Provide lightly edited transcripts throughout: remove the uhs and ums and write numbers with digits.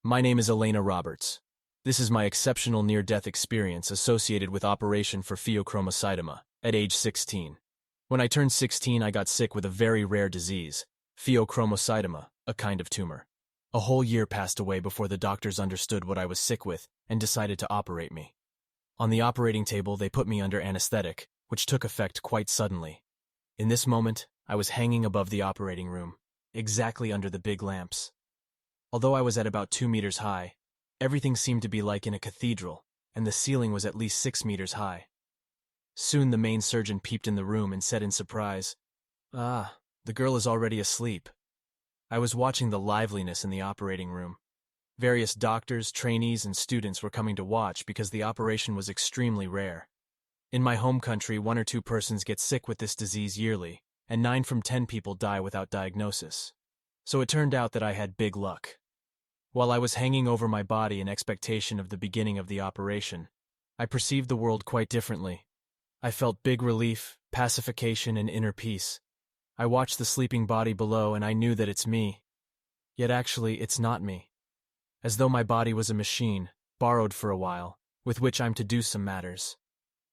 My name is Elena Roberts. This is my exceptional near-death experience associated with operation for pheochromocytoma at age 16. When I turned 16, I got sick with a very rare disease, pheochromocytoma, a kind of tumor. A whole year passed away before the doctors understood what I was sick with and decided to operate me. On the operating table, they put me under anesthetic, which took effect quite suddenly. In this moment, I was hanging above the operating room, exactly under the big lamps. Although I was at about 2 meters high, everything seemed to be like in a cathedral, and the ceiling was at least 6 meters high. Soon the main surgeon peeped in the room and said in surprise, "Ah, the girl is already asleep." I was watching the liveliness in the operating room. Various doctors, trainees, and students were coming to watch because the operation was extremely rare. In my home country, 1 or 2 persons get sick with this disease yearly, and 9 from 10 people die without diagnosis. So it turned out that I had big luck. While I was hanging over my body in expectation of the beginning of the operation, I perceived the world quite differently. I felt big relief, pacification, and inner peace. I watched the sleeping body below and I knew that it's me. Yet actually, it's not me. As though my body was a machine, borrowed for a while, with which I'm to do some matters.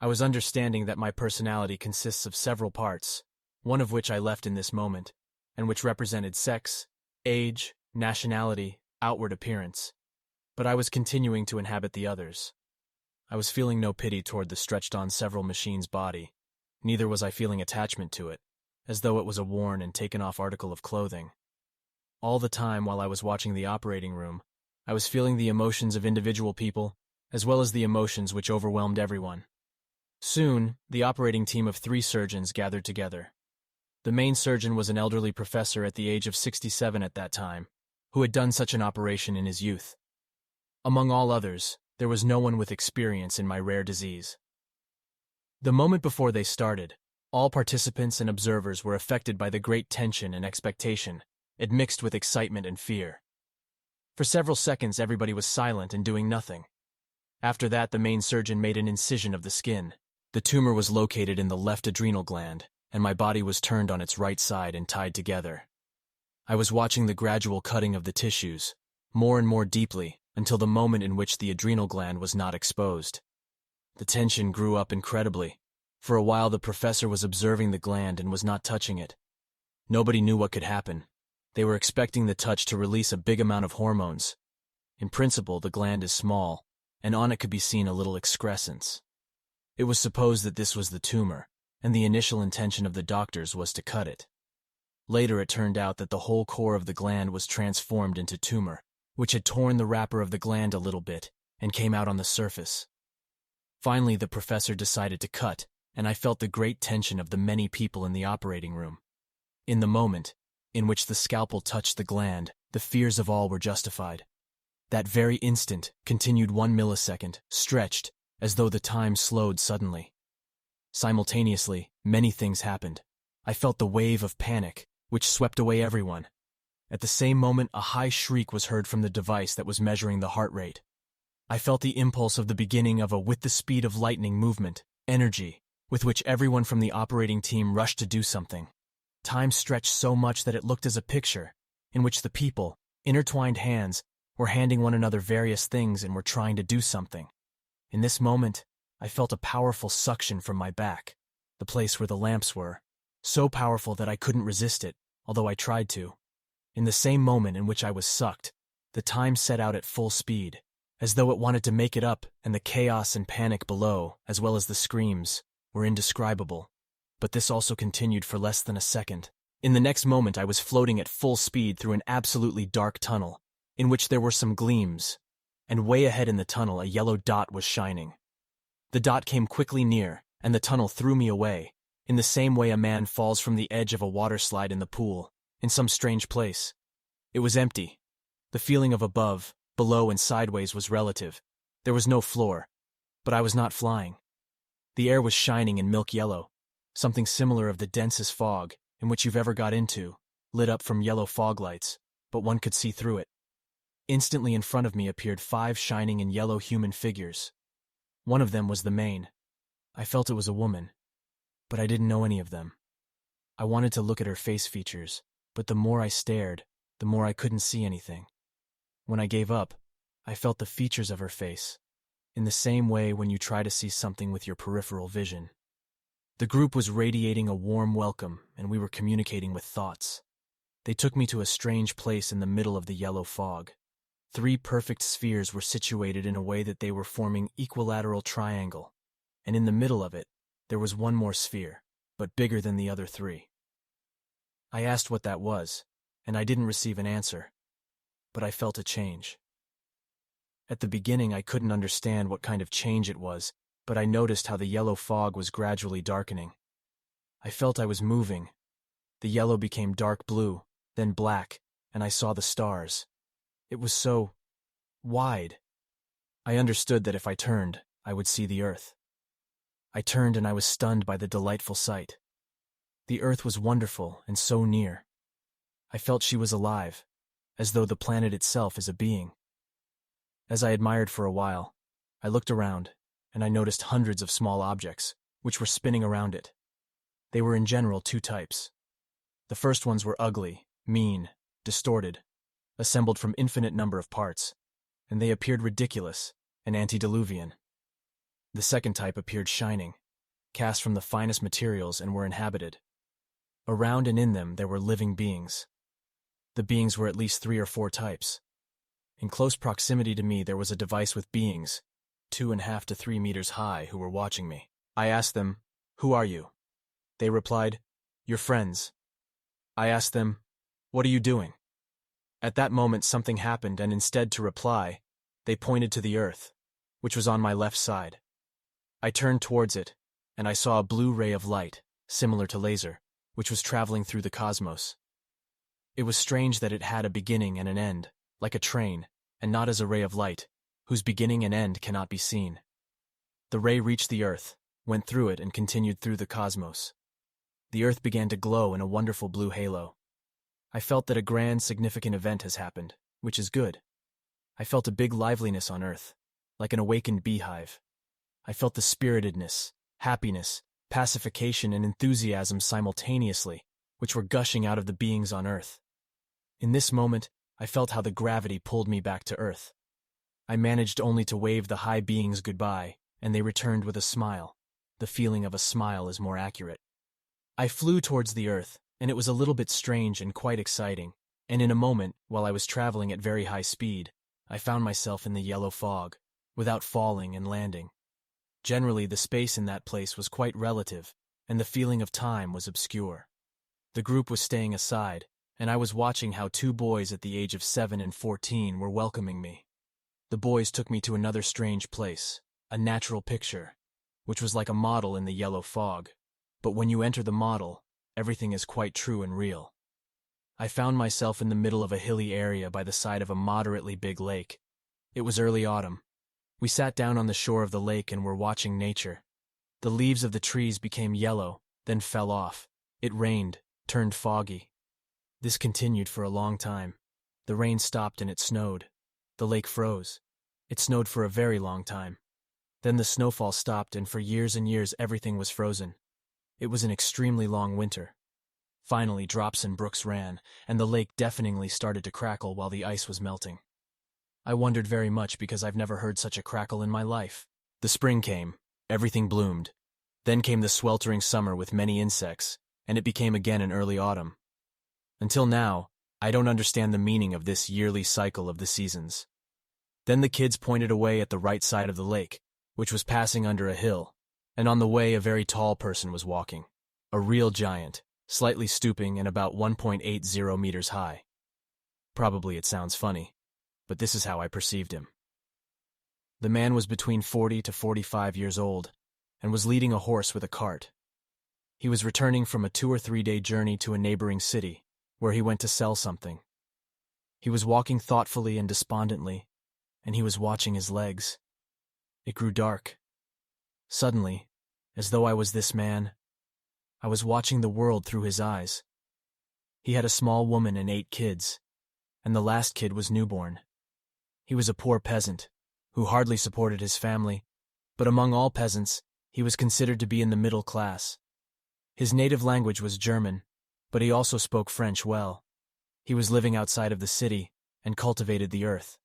I was understanding that my personality consists of several parts, one of which I left in this moment, and which represented sex, age, nationality, outward appearance. But I was continuing to inhabit the others. I was feeling no pity toward the stretched-on several machines' body, neither was I feeling attachment to it, as though it was a worn and taken-off article of clothing. All the time while I was watching the operating room, I was feeling the emotions of individual people, as well as the emotions which overwhelmed everyone. Soon, the operating team of 3 surgeons gathered together. The main surgeon was an elderly professor at the age of 67 at that time, who had done such an operation in his youth. Among all others, there was no one with experience in my rare disease. The moment before they started, all participants and observers were affected by the great tension and expectation, admixed with excitement and fear. For several seconds, everybody was silent and doing nothing. After that, the main surgeon made an incision of the skin. The tumor was located in the left adrenal gland, and my body was turned on its right side and tied together. I was watching the gradual cutting of the tissues, more and more deeply, until the moment in which the adrenal gland was not exposed. The tension grew up incredibly. For a while the professor was observing the gland and was not touching it. Nobody knew what could happen. They were expecting the touch to release a big amount of hormones. In principle, the gland is small, and on it could be seen a little excrescence. It was supposed that this was the tumor, and the initial intention of the doctors was to cut it. Later it turned out that the whole core of the gland was transformed into tumor, which had torn the wrapper of the gland a little bit and came out on the surface. Finally, the professor decided to cut, and I felt the great tension of the many people in the operating room. In the moment in which the scalpel touched the gland, the fears of all were justified. That very instant continued 1 millisecond, stretched, as though the time slowed suddenly. Simultaneously, many things happened. I felt the wave of panic, which swept away everyone. At the same moment, a high shriek was heard from the device that was measuring the heart rate. I felt the impulse of the beginning of a with the speed of lightning movement, energy, with which everyone from the operating team rushed to do something. Time stretched so much that it looked as a picture, in which the people, intertwined hands, were handing one another various things and were trying to do something. In this moment, I felt a powerful suction from my back, the place where the lamps were, so powerful that I couldn't resist it, although I tried to. In the same moment in which I was sucked, the time set out at full speed, as though it wanted to make it up, and the chaos and panic below, as well as the screams, were indescribable. But this also continued for less than a second. In the next moment I was floating at full speed through an absolutely dark tunnel, in which there were some gleams, and way ahead in the tunnel a yellow dot was shining. The dot came quickly near, and the tunnel threw me away, in the same way a man falls from the edge of a water slide in the pool, in some strange place. It was empty. The feeling of above, below, and sideways was relative. There was no floor, but I was not flying. The air was shining in milk yellow, something similar of the densest fog in which you've ever got into, lit up from yellow fog lights, but one could see through it. Instantly in front of me appeared 5 shining and yellow human figures. One of them was the main. I felt it was a woman, but I didn't know any of them. I wanted to look at her face features, but the more I stared, the more I couldn't see anything. When I gave up, I felt the features of her face, in the same way when you try to see something with your peripheral vision. The group was radiating a warm welcome, and we were communicating with thoughts. They took me to a strange place in the middle of the yellow fog. 3 perfect spheres were situated in a way that they were forming equilateral triangle, and in the middle of it, there was one more sphere, but bigger than the other 3. I asked what that was, and I didn't receive an answer, but I felt a change. At the beginning, I couldn't understand what kind of change it was, but I noticed how the yellow fog was gradually darkening. I felt I was moving. The yellow became dark blue, then black, and I saw the stars. It was so wide. I understood that if I turned, I would see the Earth. I turned and I was stunned by the delightful sight. The Earth was wonderful and so near. I felt she was alive, as though the planet itself is a being. As I admired for a while, I looked around, and I noticed hundreds of small objects, which were spinning around it. They were in general 2 types. The first ones were ugly, mean, distorted, assembled from infinite number of parts, and they appeared ridiculous and antediluvian. The second type appeared shining, cast from the finest materials and were inhabited. Around and in them there were living beings. The beings were at least 3 or 4 types. In close proximity to me there was a device with beings, 2.5 to 3 meters high, who were watching me. I asked them, "Who are you?" They replied, "Your friends." I asked them, "What are you doing?" At that moment something happened, and instead to reply, they pointed to the Earth, which was on my left side. I turned towards it, and I saw a blue ray of light, similar to laser, which was traveling through the cosmos. It was strange that it had a beginning and an end, like a train, and not as a ray of light, whose beginning and end cannot be seen. The ray reached the Earth, went through it, and continued through the cosmos. The Earth began to glow in a wonderful blue halo. I felt that a grand, significant event has happened, which is good. I felt a big liveliness on Earth, like an awakened beehive. I felt the spiritedness, happiness, pacification, and enthusiasm simultaneously, which were gushing out of the beings on Earth. In this moment, I felt how the gravity pulled me back to Earth. I managed only to wave the high beings goodbye, and they returned with a smile. The feeling of a smile is more accurate. I flew towards the Earth, and it was a little bit strange and quite exciting, and in a moment, while I was traveling at very high speed, I found myself in the yellow fog, without falling and landing. Generally, the space in that place was quite relative, and the feeling of time was obscure. The group was staying aside, and I was watching how 2 boys at the age of 7 and 14 were welcoming me. The boys took me to another strange place, a natural picture, which was like a model in the yellow fog. But when you enter the model, everything is quite true and real. I found myself in the middle of a hilly area by the side of a moderately big lake. It was early autumn. We sat down on the shore of the lake and were watching nature. The leaves of the trees became yellow, then fell off. It rained, turned foggy. This continued for a long time. The rain stopped and it snowed. The lake froze. It snowed for a very long time. Then the snowfall stopped, and for years and years everything was frozen. It was an extremely long winter. Finally, drops and brooks ran, and the lake deafeningly started to crackle while the ice was melting. I wondered very much because I've never heard such a crackle in my life. The spring came, everything bloomed. Then came the sweltering summer with many insects, and it became again an early autumn. Until now, I don't understand the meaning of this yearly cycle of the seasons. Then the kids pointed away at the right side of the lake, which was passing under a hill, and on the way a very tall person was walking. A real giant, slightly stooping and about 1.80 meters high. Probably it sounds funny, but this is how I perceived him. The man was between 40 to 45 years old, and was leading a horse with a cart. He was returning from a 2 or 3 day journey to a neighboring city, where he went to sell something. He was walking thoughtfully and despondently, and he was watching his legs. It grew dark. Suddenly, as though I was this man, I was watching the world through his eyes. He had a small woman and 8 kids, and the last kid was newborn. He was a poor peasant, who hardly supported his family, but among all peasants, he was considered to be in the middle class. His native language was German, but he also spoke French well. He was living outside of the city, and cultivated the earth.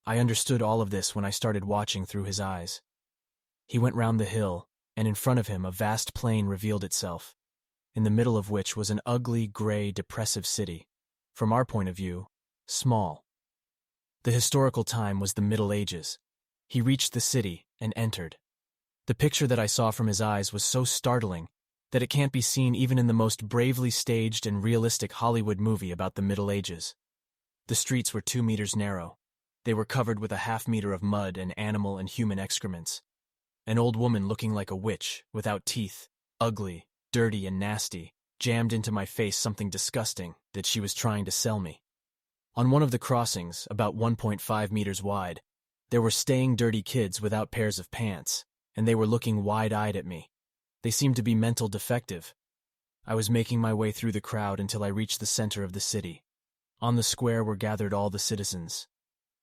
I understood all of this when I started watching through his eyes. He went round the hill, and in front of him a vast plain revealed itself, in the middle of which was an ugly, gray, depressive city. From our point of view, small. The historical time was the Middle Ages. He reached the city and entered. The picture that I saw from his eyes was so startling that it can't be seen even in the most bravely staged and realistic Hollywood movie about the Middle Ages. The streets were 2 meters narrow. They were covered with a half-meter of mud and animal and human excrements. An old woman looking like a witch, without teeth, ugly, dirty and nasty, jammed into my face something disgusting that she was trying to sell me. On one of the crossings, about 1.5 meters wide, there were staying dirty kids without pairs of pants, and they were looking wide-eyed at me. They seemed to be mental defective. I was making my way through the crowd until I reached the center of the city. On the square were gathered all the citizens.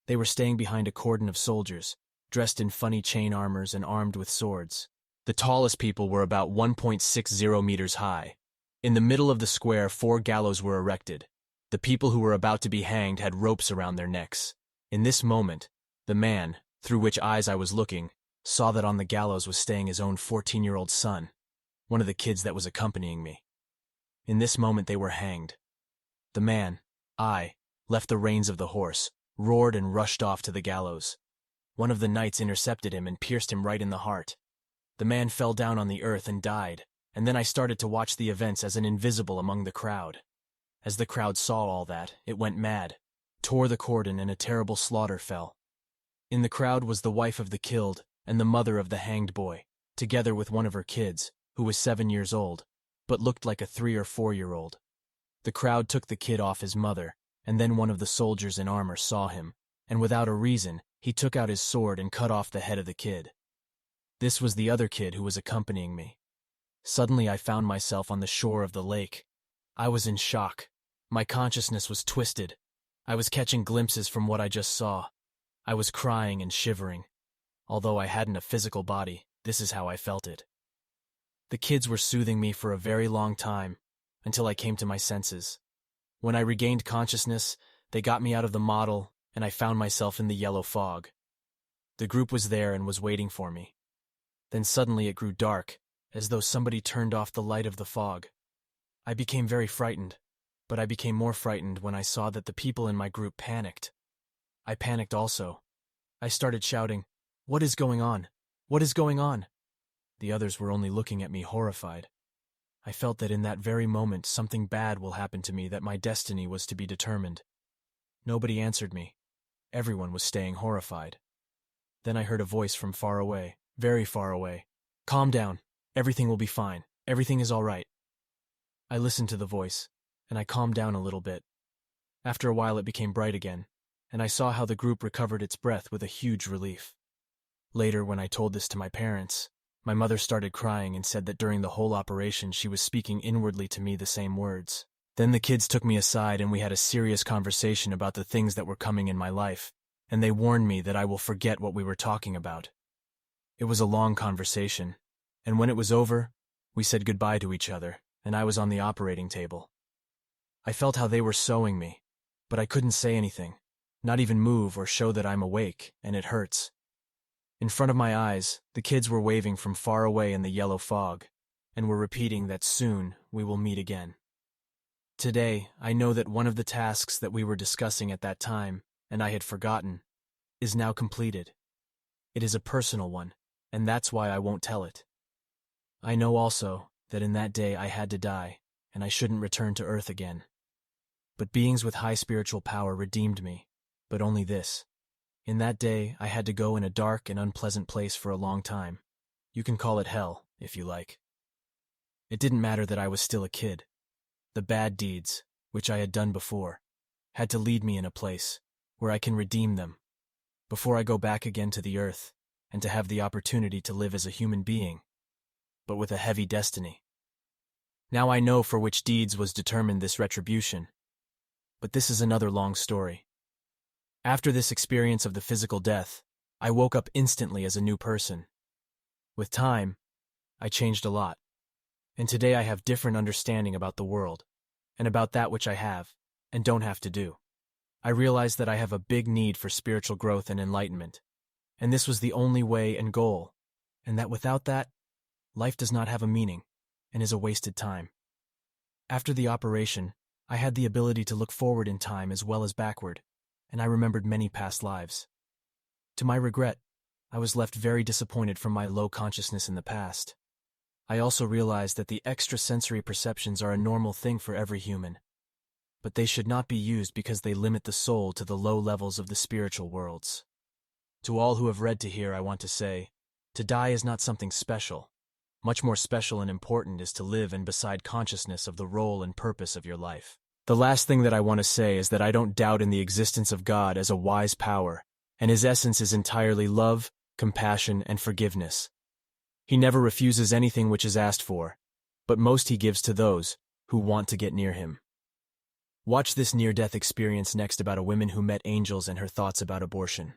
They were staying behind a cordon of soldiers, dressed in funny chain armors and armed with swords. The tallest people were about 1.60 meters high. In the middle of the square, 4 gallows were erected. The people who were about to be hanged had ropes around their necks. In this moment, the man, through which eyes I was looking, saw that on the gallows was staying his own 14-year-old son, one of the kids that was accompanying me. In this moment they were hanged. The man, I, left the reins of the horse, roared and rushed off to the gallows. One of the knights intercepted him and pierced him right in the heart. The man fell down on the earth and died, and then I started to watch the events as an invisible among the crowd. As the crowd saw all that, it went mad, tore the cordon, and a terrible slaughter fell. In the crowd was the wife of the killed and the mother of the hanged boy, together with one of her kids, who was 7 years old, but looked like a 3 or 4-year-old. The crowd took the kid off his mother, and then one of the soldiers in armor saw him, and without a reason, he took out his sword and cut off the head of the kid. This was the other kid who was accompanying me. Suddenly I found myself on the shore of the lake. I was in shock. My consciousness was twisted. I was catching glimpses from what I just saw. I was crying and shivering. Although I hadn't a physical body, this is how I felt it. The kids were soothing me for a very long time, until I came to my senses. When I regained consciousness, they got me out of the model, and I found myself in the yellow fog. The group was there and was waiting for me. Then suddenly it grew dark, as though somebody turned off the light of the fog. I became very frightened, but I became more frightened when I saw that the people in my group panicked. I panicked also. I started shouting, "What is going on? What is going on?" The others were only looking at me horrified. I felt that in that very moment something bad will happen to me, that my destiny was to be determined. Nobody answered me. Everyone was staying horrified. Then I heard a voice from far away, very far away. "Calm down. Everything will be fine. Everything is all right." I listened to the voice, and I calmed down a little bit. After a while it became bright again, and I saw how the group recovered its breath with a huge relief. Later, when I told this to my parents, my mother started crying and said that during the whole operation she was speaking inwardly to me the same words. Then the kids took me aside and we had a serious conversation about the things that were coming in my life, and they warned me that I will forget what we were talking about. It was a long conversation, and when it was over, we said goodbye to each other, and I was on the operating table. I felt how they were sewing me, but I couldn't say anything, not even move or show that I'm awake, and it hurts. In front of my eyes, the kids were waving from far away in the yellow fog, and were repeating that soon we will meet again. Today, I know that one of the tasks that we were discussing at that time, and I had forgotten, is now completed. It is a personal one, and that's why I won't tell it. I know also that in that day I had to die, and I shouldn't return to Earth again. But beings with high spiritual power redeemed me, but only this. In that day, I had to go in a dark and unpleasant place for a long time. You can call it hell, if you like. It didn't matter that I was still a kid. The bad deeds, which I had done before, had to lead me in a place where I can redeem them, before I go back again to the earth, and to have the opportunity to live as a human being, but with a heavy destiny. Now I know for which deeds was determined this retribution, but this is another long story. After this experience of the physical death, I woke up instantly as a new person. With time, I changed a lot, and today I have different understanding about the world, and about that which I have, and don't have to do. I realized that I have a big need for spiritual growth and enlightenment, and this was the only way and goal, and that without that, life does not have a meaning and is a wasted time. After the operation, I had the ability to look forward in time as well as backward, and I remembered many past lives. To my regret, I was left very disappointed from my low consciousness in the past. I also realized that the extrasensory perceptions are a normal thing for every human, but they should not be used because they limit the soul to the low levels of the spiritual worlds. To all who have read to here, I want to say, to die is not something special. Much more special and important is to live in beside consciousness of the role and purpose of your life. The last thing that I want to say is that I don't doubt in the existence of God as a wise power, and his essence is entirely love, compassion, and forgiveness. He never refuses anything which is asked for, but most he gives to those who want to get near him. Watch this near-death experience next about a woman who met angels and her thoughts about abortion.